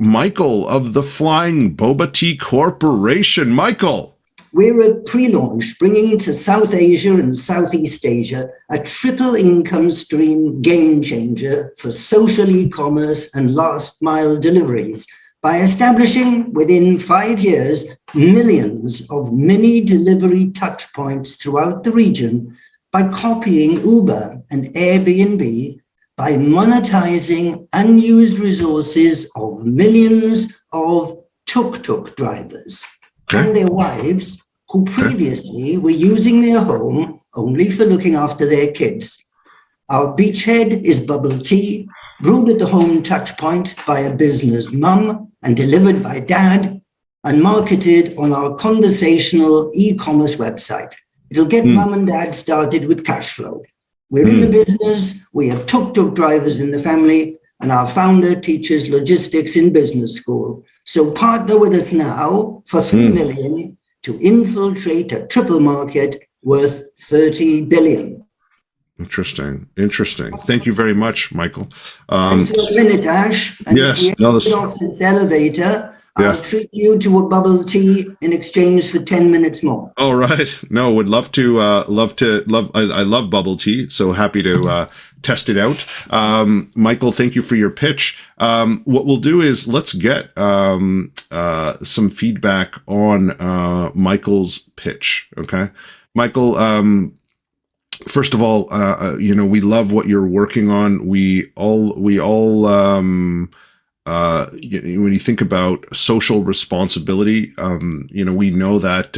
Michael of the Flying Boba Tea Corporation. Michael. We're at pre-launch, bringing to South Asia and Southeast Asia a triple income stream game changer for social e-commerce and last mile deliveries by establishing within 5 years millions of mini delivery touchpoints throughout the region by copying Uber and Airbnb, by monetizing unused resources of millions of tuk-tuk drivers and their wives who previously were using their home only for looking after their kids. Our beachhead is bubble tea, brewed at the home touch point by a business mum and delivered by dad, and marketed on our conversational e-commerce website. It'll get mum and dad started with cash flow. We're in the business, we have tuk-tuk drivers in the family, and our founder teaches logistics in business school. So partner with us now for $3 million to infiltrate a triple market worth $30 billion. Interesting. Thank you very much, Michael. Thanks for a minute, Ash. And yes. if you it's Elevator, I'll treat you to a bubble tea in exchange for 10 minutes more. All right. No, would love to. I love bubble tea, so happy to test it out. Michael, thank you for your pitch. What we'll do is let's get some feedback on Michael's pitch. Okay, Michael. First of all, we love what you're working on. We all. When you think about social responsibility, we know that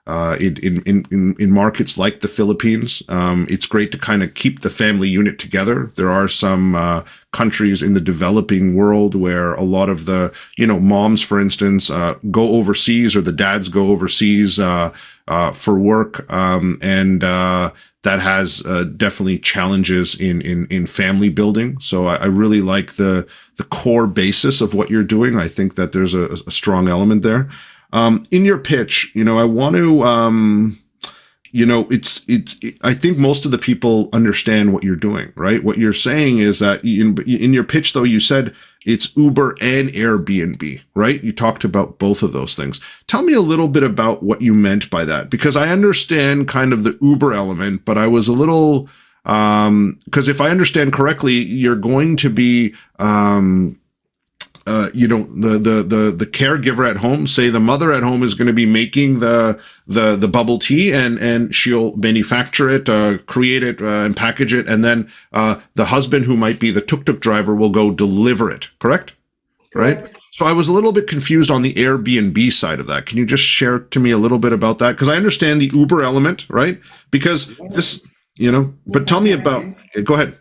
in markets like the Philippines, it's great to kind of keep the family unit together. There are some countries in the developing world where a lot of the moms, for instance, go overseas, or the dads go overseas for work, and that has definitely challenges in family building. So I really like the core basis of what you're doing. I think that there's a strong element there. In your pitch, I want to, I think most of the people understand what you're doing, right? What you're saying is that in your pitch, though, you said it's Uber and Airbnb, right? You talked about both of those things. Tell me a little bit about what you meant by that, because I understand kind of the Uber element, but I was a little, because if I understand correctly, you're going to be, the caregiver at home, say the mother at home is going to be making the bubble tea, and she'll manufacture it, create it, and package it. And then, the husband, who might be the tuk-tuk driver, will go deliver it. Correct? Right? So I was a little bit confused on the Airbnb side of that. Can you just share to me a little bit about that? Because I understand the Uber element, right? Because this, but tell me about, go ahead.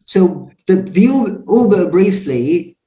So the Uber briefly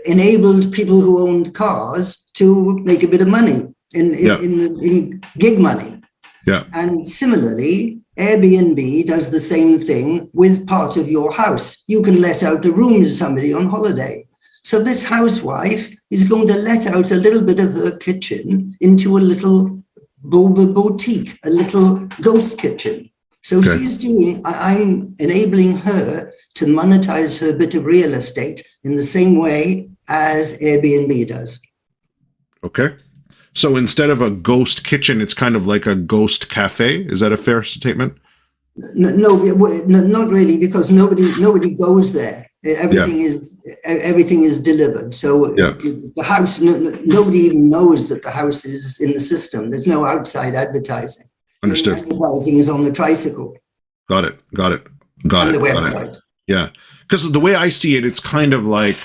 enabled people who owned cars to make a bit of money in gig money. Yeah. And similarly, Airbnb does the same thing with part of your house. You can let out a room to somebody on holiday. So this housewife is going to let out a little bit of her kitchen into a little boba boutique, a little ghost kitchen. So she's I'm enabling her to monetize her bit of real estate in the same way as Airbnb does. Okay. So instead of a ghost kitchen, it's kind of like a ghost cafe. Is that a fair statement? No, not really, because nobody goes there. Everything is delivered. So the house, nobody even knows that the house is in the system. There's no outside advertising. Understood. The advertising is on the tricycle. Got it. On the website. Yeah. Because the way I see it, it's kind of like,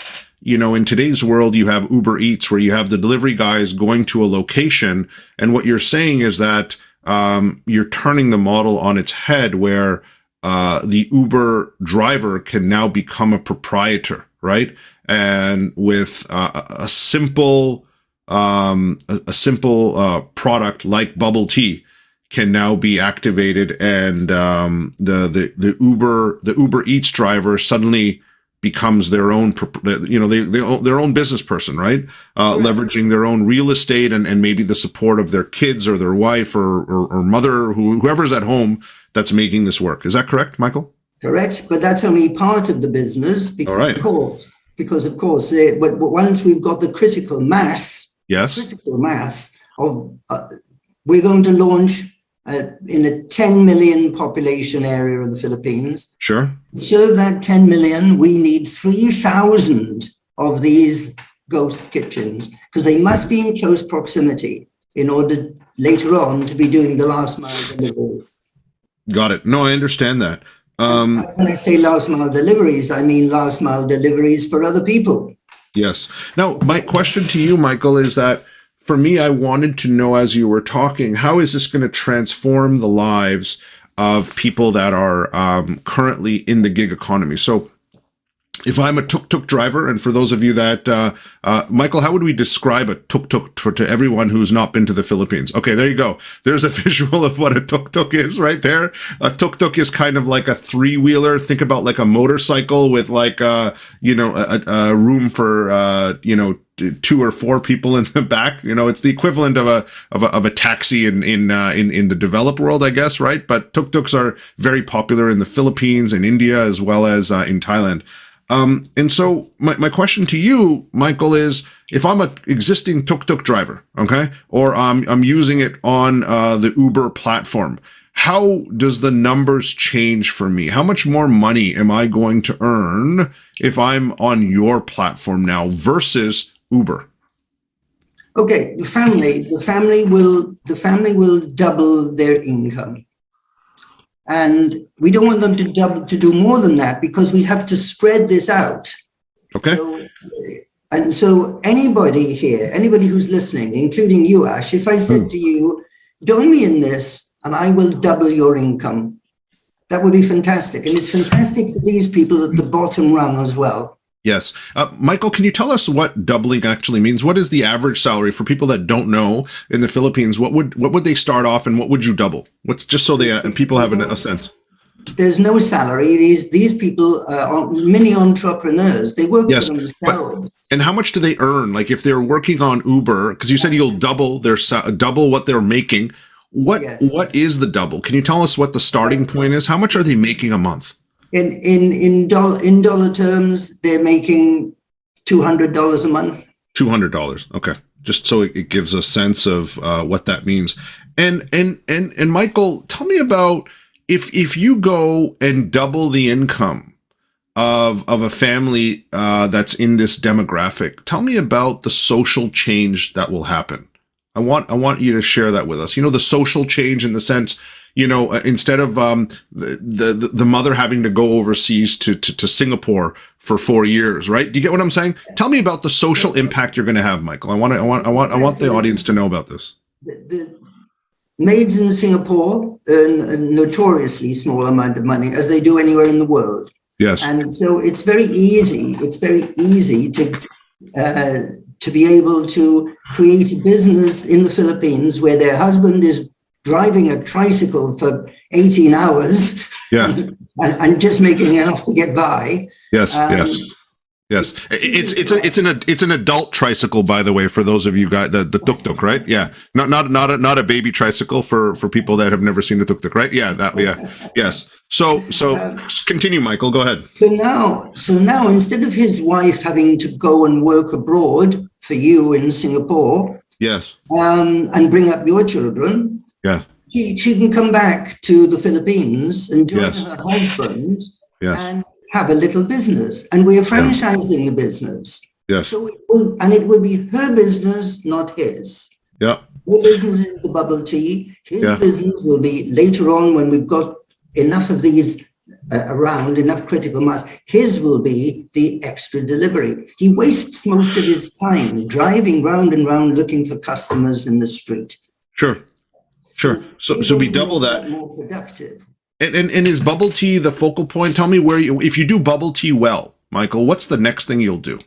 in today's world, you have Uber Eats, where you have the delivery guys going to a location. And what you're saying is that you're turning the model on its head, where the Uber driver can now become a proprietor, right? And with a simple product like bubble tea can now be activated, and the Uber Eats driver suddenly becomes their own, their own business person, right? Leveraging their own real estate and maybe the support of their kids or their wife or mother, whoever's at home that's making this work. Is that correct, Michael? Correct, but that's only part of the business, because of course because of course, but once we've got the critical mass, Yes. of, we're going to launch in a 10 million population area of the Philippines. Sure. To serve that 10 million, we need 3,000 of these ghost kitchens, because they must be in close proximity in order later on to be doing the last mile deliveries. Got it. No, I understand that. When I say last mile deliveries, I mean last mile deliveries for other people. Yes. Now, my question to you, Michael, is that for me, I wanted to know, as you were talking, how is this going to transform the lives of people that are currently in the gig economy? So if I'm a tuk-tuk driver, and for those of you that, Michael, how would we describe a tuk-tuk to everyone who's not been to the Philippines? Okay, there you go. There's a visual of what a tuk-tuk is right there. A tuk-tuk is kind of like a three-wheeler. Think about like a motorcycle with like, a room for, 2 or 4 people in the back. It's the equivalent of a taxi in the developed world, I guess, right? But tuk-tuks are very popular in the Philippines and India, as well as in Thailand. And so my question to you, Michael, is if I'm an existing tuk-tuk driver, okay, or I'm using it on the Uber platform, how does the numbers change for me? How much more money am I going to earn if I'm on your platform now versus Uber? Okay, the family will double their income. And we don't want them to do more than that, because we have to spread this out. Okay. So anybody here, anybody who's listening, including you, Ash, if I said to you, join me in this and I will double your income, that would be fantastic. And it's fantastic for these people at the bottom rung as well. Yes. Michael, can you tell us what doubling actually means? What is the average salary for people that don't know in the Philippines? What would they start off and what would you double? What's just so people have a sense? There's no salary. These people are mini entrepreneurs. They work for themselves. And how much do they earn? Like if they're working on Uber, because you said you'll double what they're making. What is the double? Can you tell us what the starting point is? How much are they making a month? In dollar terms, they're making $200 a month. $200. Okay. Just so it gives a sense of what that means. And Michael, tell me about if you go and double the income of a family that's in this demographic, tell me about the social change that will happen. I want you to share that with us. The social change in the sense, instead of the mother having to go overseas to Singapore for 4 years, right? Do you get what I'm saying? Tell me about the social impact you're going to have, Michael. I want the audience to know about this. The maids in Singapore earn a notoriously small amount of money, as they do anywhere in the world. Yes. And so it's very easy. It's very easy to be able to create a business in the Philippines where their husband is driving a tricycle for 18 hours and just making enough to get by. Yes. It's an adult tricycle, by the way, for those of you guys, the tuk-tuk, right? Yeah. Not a baby tricycle for people that have never seen the tuk-tuk, right? Yes. So continue, Michael, go ahead. So now instead of his wife having to go and work abroad for you in Singapore, yes, and bring up your children, yeah, she can come back to the Philippines and join her husband and have a little business. And we're franchising the business. Yes. So it will be her business, not his. Yeah. Her business is the bubble tea. His business will be later on when we've got enough of these around, enough critical mass. His will be the extra delivery. He wastes most of his time driving round and round looking for customers in the street. Sure. So we double that. More productive. And is bubble tea the focal point? Tell me if you do bubble tea well, Michael, what's the next thing you'll do?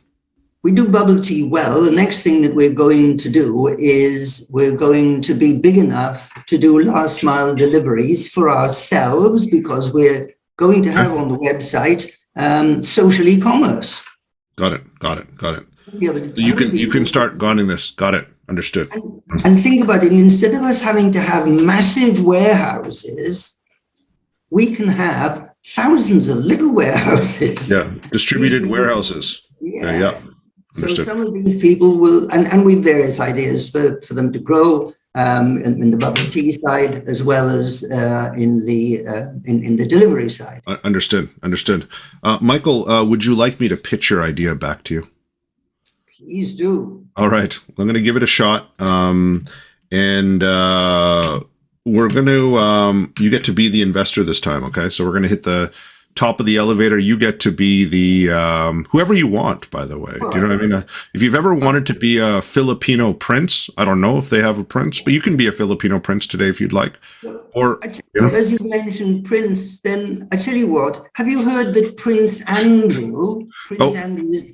We do bubble tea well. The next thing that we're going to do is we're going to be big enough to do last mile deliveries for ourselves, because we're going to have on the website social e-commerce. Got it. You can start running this. Got it. Understood. And think about it. Instead of us having to have massive warehouses, we can have thousands of little warehouses. Yeah, distributed warehouses. Yeah. So Understood. some of these people will, and we have various ideas for them to grow in the bubble tea side as well as in the delivery side. Understood. Michael, would you like me to pitch your idea back to you? Please do. All right. I'm going to give it a shot. And we're going to, you get to be the investor this time. Okay. So we're going to hit the top of the elevator. You get to be the, whoever you want, by the way. Do you know what I mean? If you've ever wanted to be a Filipino prince, I don't know if they have a prince, but you can be a Filipino prince today if you'd like. Or, as you mentioned Prince, then I tell you what, have you heard that Prince Andrew,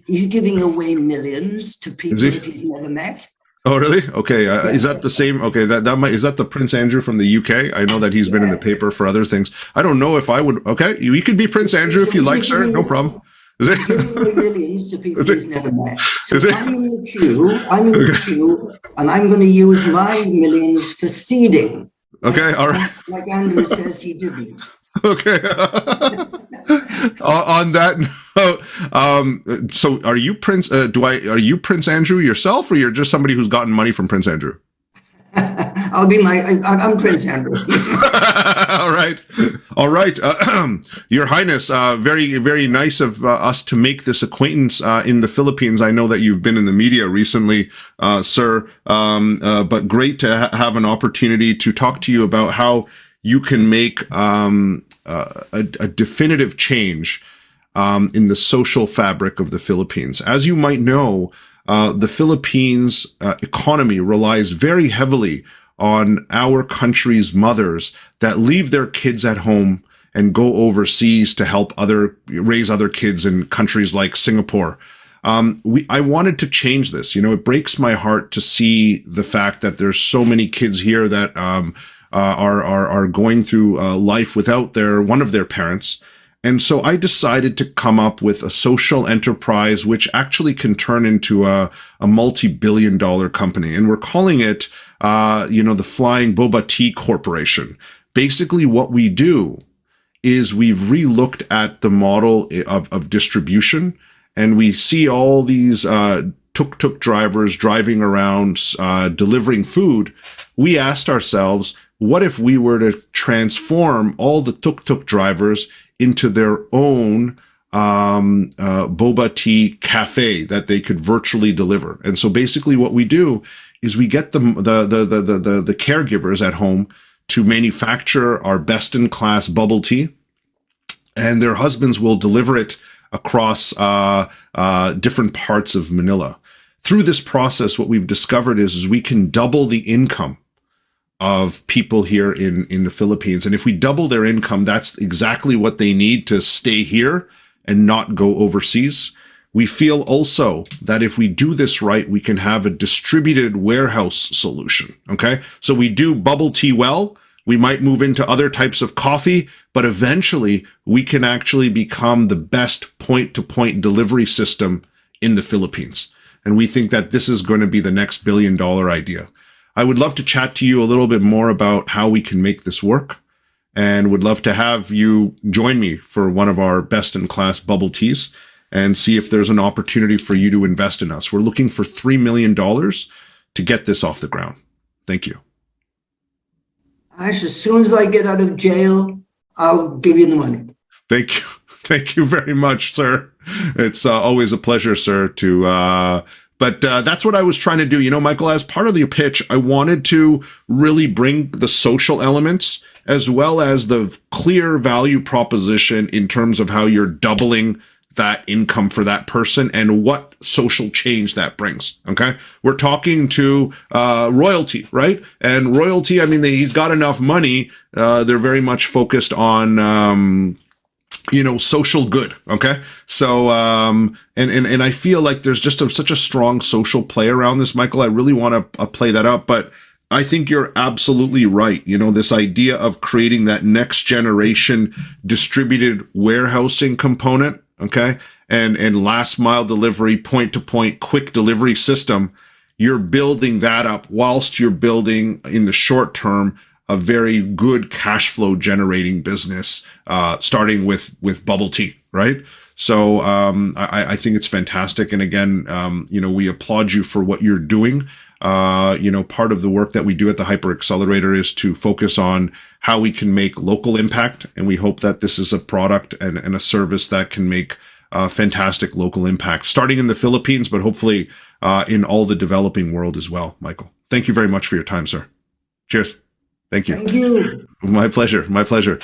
he's giving away millions to people that he's never met? Oh, really? Okay. Is that the same? Okay. Is that the Prince Andrew from the UK? I know that he's been in the paper for other things. I don't know if I would. Okay. You could be Prince Andrew if you like, sir. No problem. Is it? Giving away millions to people he's never met. So I'm in the queue, and I'm going to use my millions for seeding. Okay. All right. Like Andrew says he didn't. Okay. On that note, so are you Prince? Are you Prince Andrew yourself, or you're just somebody who's gotten money from Prince Andrew? I'm Prince Andrew. All right. Your Highness, very, very nice of us to make this acquaintance in the Philippines. I know that you've been in the media recently, sir, but great to have an opportunity to talk to you about how you can make a definitive change in the social fabric of the Philippines. As you might know, the Philippines economy relies very heavily on our country's mothers that leave their kids at home and go overseas to help raise other kids in countries like Singapore. I wanted to change this. You know, it breaks my heart to see the fact that there's so many kids here that are going through life without one of their parents. And so I decided to come up with a social enterprise which actually can turn into a multi-billion-dollar company. And we're calling it, the Flying Boba Tea Corporation. Basically, what we do is we've relooked at the model of distribution, and we see all these tuk-tuk drivers driving around delivering food. We asked ourselves, what if we were to transform all the tuk-tuk drivers into their own boba tea cafe that they could virtually deliver? And so basically what we do is we get the caregivers at home to manufacture our best-in-class bubble tea, and their husbands will deliver it across different parts of Manila. Through this process, what we've discovered is we can double the income of people here in the Philippines. And if we double their income, that's exactly what they need to stay here and not go overseas. We feel also that if we do this right, we can have a distributed warehouse solution. Okay. So we do bubble tea well. We might move into other types of coffee, but eventually we can actually become the best point-to-point delivery system in the Philippines. And we think that this is going to be the next billion-dollar idea. I would love to chat to you a little bit more about how we can make this work, and would love to have you join me for one of our best-in-class bubble teas and see if there's an opportunity for you to invest in us. We're looking for $3 million to get this off the ground. Thank you. Ash, as soon as I get out of jail, I'll give you the money. Thank you. Thank you very much, sir. It's always a pleasure, sir, but that's what I was trying to do. You know, Michael, as part of the pitch, I wanted to really bring the social elements as well as the clear value proposition in terms of how you're doubling that income for that person and what social change that brings. Okay. We're talking to royalty, right? And royalty, I mean, he's got enough money. They're very much focused on, social good. Okay. So, and I feel like there's just such a strong social play around this, Michael. I really want to play that up, but I think you're absolutely right. You know, this idea of creating that next generation distributed warehousing component. Okay. And last mile delivery, point to point, quick delivery system. You're building that up whilst you're building in the short term a very good cash flow generating business, starting with bubble tea, right? So I think it's fantastic. And again, we applaud you for what you're doing. Part of the work that we do at the Hyper Accelerator is to focus on how we can make local impact. And we hope that this is a product and a service that can make fantastic local impact, starting in the Philippines, but hopefully in all the developing world as well. Michael, thank you very much for your time, sir. Cheers. Thank you. Thank you. My pleasure. My pleasure.